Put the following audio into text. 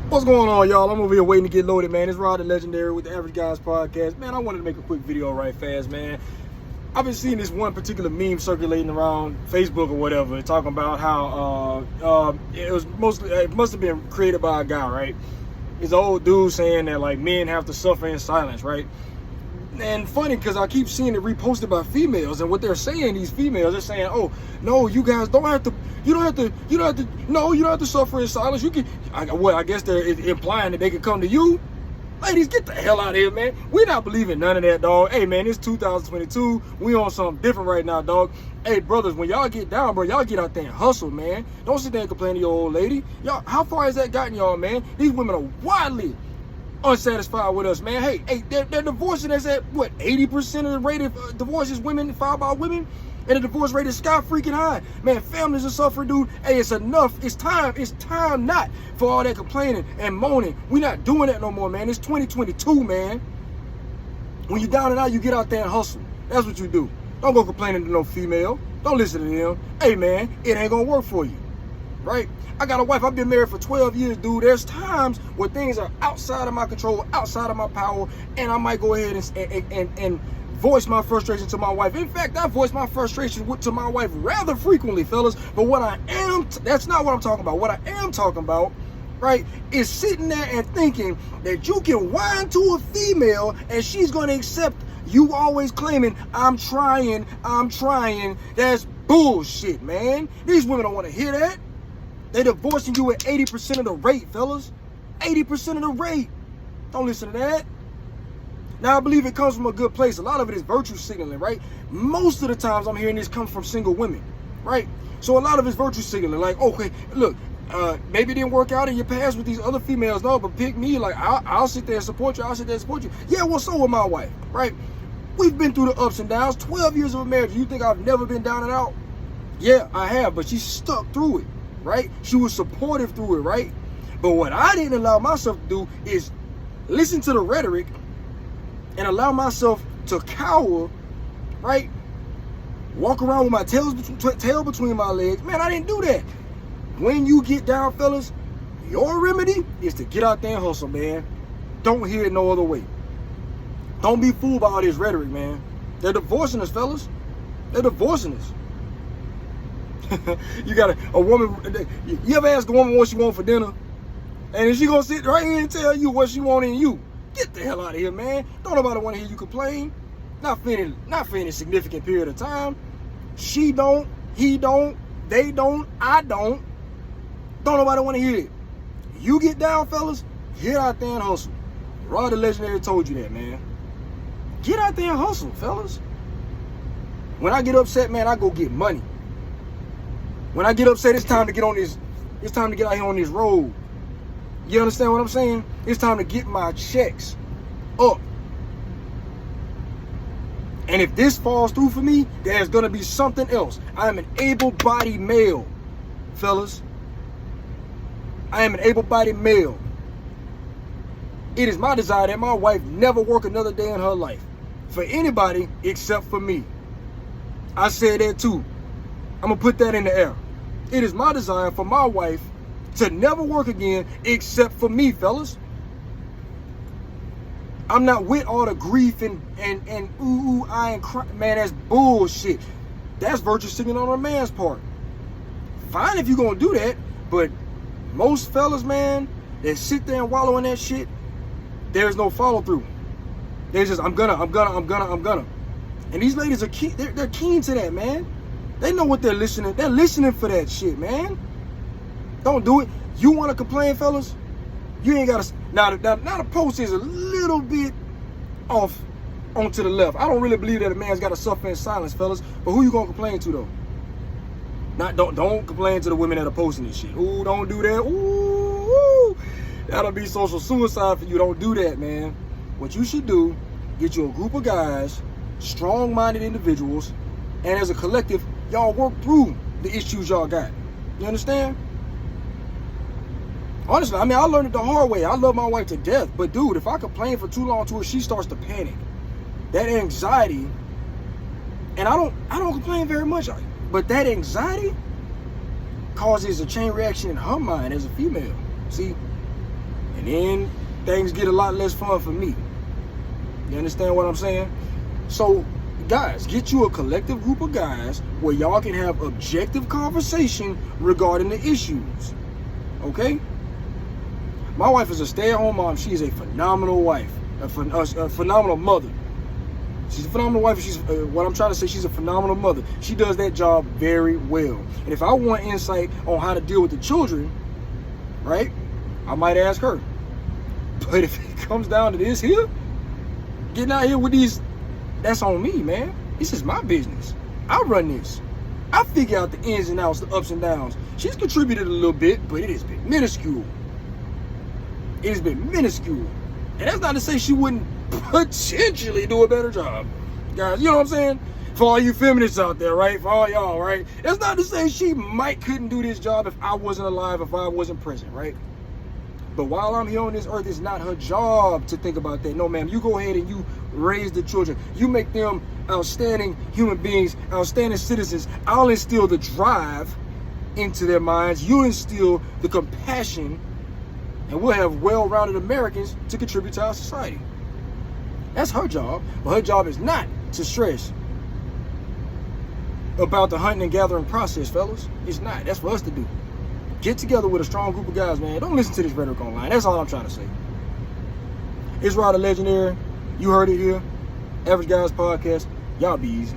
What's going on, y'all? I'm over here waiting to get loaded, man. It's Rod the Legendary with the Average Guys Podcast. Man, I wanted to make a quick video right fast, man. I've been seeing this one particular meme circulating around Facebook or whatever, talking about how it must have been created by a guy, right? This old dude saying that like men have to suffer in silence, right? And funny because I keep seeing it reposted by females, and what they're saying, these females, they're saying, "Oh no, you guys don't have to. You don't have to suffer in silence. You can." I guess they're implying that they can come to you. Ladies, get the hell out of here, man. We're not believing none of that, dog. Hey, man, it's 2022. We on something different right now, dog. Hey, brothers, when y'all get down, bro, y'all get out there and hustle, man. Don't sit there and complain to your old lady. Y'all, how far has that gotten y'all, man? These women are wildly unsatisfied with us, man. Hey, they're divorcing us at what, 80% of the rate of divorces women filed by women, and the divorce rate is sky freaking high, man. Families are suffering, dude. Hey, it's enough. It's time not for all that complaining and moaning. We not doing that no more, man. It's 2022, man. When you down and out, you get out there and hustle. That's what you do. Don't go complaining to no female. Don't listen to them. Hey, man, it ain't gonna work for you, right? I got a wife. I've been married for 12 years, dude. There's times where things are outside of my control, outside of my power, and I might go ahead and voice my frustration to my wife. In fact, I voice my frustration to my wife rather frequently, fellas. But what I am, that's not what I'm talking about. What I am talking about, right, is sitting there and thinking that you can whine to a female and she's going to accept you always claiming, I'm trying. That's bullshit, man. These women don't want to hear that. They're divorcing you at 80% of the rate, fellas. 80% of the rate. Don't listen to that. Now, I believe it comes from a good place. A lot of it is virtue signaling, right? Most of the times I'm hearing this come from single women, right? So a lot of it's virtue signaling. Like, okay, look, maybe it didn't work out in your past with these other females, no, but pick me. Like, I'll sit there and support you. I'll sit there and support you. Yeah, well, so with my wife, right? We've been through the ups and downs. 12 years of a marriage. You think I've never been down and out? Yeah, I have, but she stuck through it, right? She was supportive through it, right? But what I didn't allow myself to do is listen to the rhetoric and allow myself to cower, right? Walk around with my tail between my legs. Man, I didn't do that. When you get down, fellas, your remedy is to get out there and hustle, man. Don't hear it no other way. Don't be fooled by all this rhetoric, man. They're divorcing us, fellas. They're divorcing us. You got a woman, you ever ask a woman what she want for dinner? And is she gonna sit right here and tell you what she want in you? Get the hell out of here, man. Don't nobody want to hear you complain. Not for any significant period of time. She don't, he don't, they don't, I don't. Don't nobody want to hear it. You get down, fellas, get out there and hustle. Rod the Legendary told you that, man. Get out there and hustle, fellas. When I get upset, man, I go get money. When I get upset, it's time to get out here on this road. You understand what I'm saying? It's time to get my checks up. And if this falls through for me, there's going to be something else. I am an able-bodied male, fellas. I am an able-bodied male. It is my desire that my wife never work another day in her life. For anybody except for me. I said that too. I'm going to put that in the air. It is my desire for my wife to never work again except for me, fellas. I'm not with all the grief and I ain't crying. Man, that's bullshit. That's virtue signaling on a man's part. Fine if you're gonna do that, but most fellas, man, that sit there and wallow in that shit, there's no follow through. They're just, I'm gonna. And these ladies are keen, they're keen to that, man. They know what they're listening. They're listening for that shit, man. Don't do it. You want to complain, fellas? You ain't got to. Now the post is a little bit off onto the left. I don't really believe that a man's got to suffer in silence, fellas. But who you gonna complain to though? Don't complain to the women that are posting this shit. Ooh, don't do that. Ooh, that'll be social suicide for you. Don't do that, man. What you should do, get you a group of guys, strong-minded individuals, and as a collective, y'all work through the issues y'all got. You understand? Honestly, I mean, I learned it the hard way. I love my wife to death, but dude, if I complain for too long to her, she starts to panic. That anxiety, and I don't complain very much, but that anxiety causes a chain reaction in her mind as a female. See, And then things get a lot less fun for me. You understand what I'm saying? So, guys, get you a collective group of guys where y'all can have objective conversation regarding the issues. Okay? My wife is a stay-at-home mom. She is a phenomenal wife, a phenomenal mother. She's a phenomenal wife. She's what I'm trying to say. She's a phenomenal mother. She does that job very well. And if I want insight on how to deal with the children, right, I might ask her. But if it comes down to this here, getting out here with these, that's on me, man. This is my business. I run this. I figure out the ins and outs, the ups and downs. She's contributed a little bit, but it has been minuscule. It has been minuscule. And that's not to say she wouldn't potentially do a better job. Guys, you know what I'm saying? For all you feminists out there, right? For all y'all, right? That's not to say she couldn't do this job if I wasn't alive, if I wasn't present, right? But while I'm here on this earth, it's not her job to think about that. No, ma'am, you go ahead and you raise the children. You make them outstanding human beings, outstanding citizens. I'll instill the drive into their minds. You instill the compassion, and we'll have well-rounded Americans to contribute to our society. That's her job. But her job is not to stress about the hunting and gathering process, fellas. It's not. That's for us to do. Get together with a strong group of guys, man. Don't listen to this rhetoric online. That's all I'm trying to say. It's Rod the Legendary. You heard it here. Average Guys Podcast. Y'all be easy.